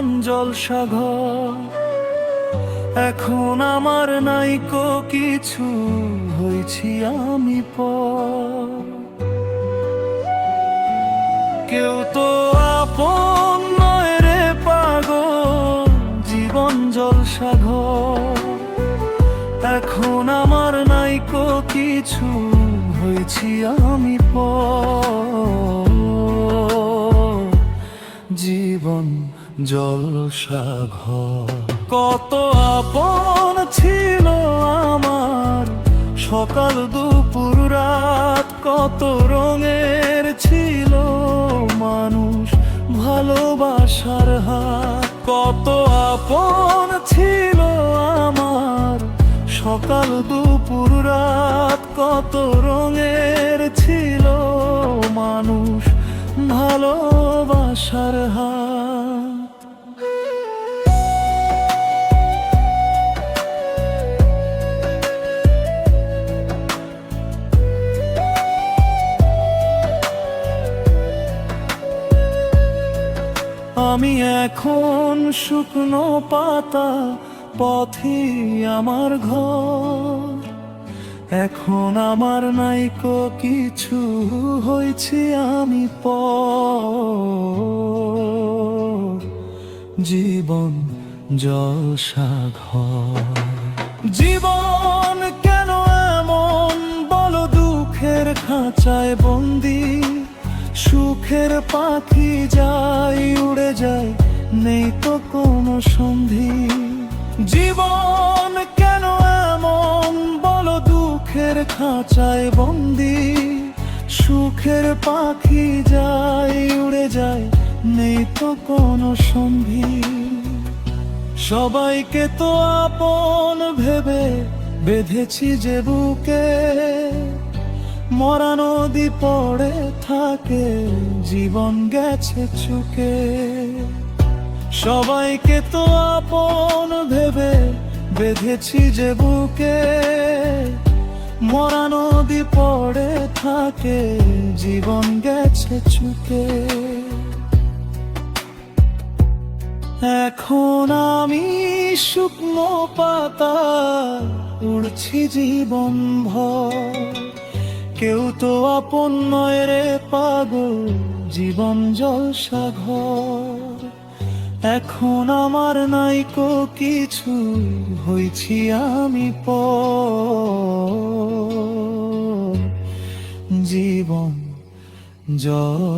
জীবন জলসাঘর। এখন আমার নাইকো কিছু, হয়েছি আমি পর। কেউ তো আপন নয় রে পাগল, জীবন জলসাঘর। এখন আমার নাইকো কিছু, হয়েছি আমি পর। জীবন জলসাঘর। কত আপন ছিল আমার, সকাল দুপুর রাত। কত রঙের ছিল মানুষ, ভালোবাসার হাত। কত আপন ছিল আমার, সকাল দুপুর রাত। কত রঙের ছিল মানুষ, ভালোবাসার হাত। আমি এখন শুকনো পাতা, পথই আমার ঘর। এখন আমার নাইকো কিছু, হয়েছি আমি পর। জীবন জলসাঘর। জীবন কেন এমন বলো, দুঃখের খাঁচায় বন্দি। সুখের পাখি যায় উড়ে যায়, নেই তো কোনো সন্ধি। জীবন কেন এমন বলো, দুঃখের খাঁচায় বন্দি। সুখের পাখি যায় উড়ে যায়, নেই তো কোনো সন্ধি। সবাইকে তো আপন ভেবে বেঁধেছি যে বুকে, মরা নদী পড়ে থাকে, জীবন গেছে চুকে। সবাইকে তো আপন ভেবে বেঁধেছি যে বুকে, মরা নদী পড়ে থাকে, জীবন গেছে চুকে। এখন আমি শুকনো পাতা, উড়ছি জীবন ভর। কেউ তো আপন নয় রে পাগল, জীবন জলসাঘর। এখন আমার নাইকো কিছু, হয়েছি আমি পর। জীবন জলসাঘর।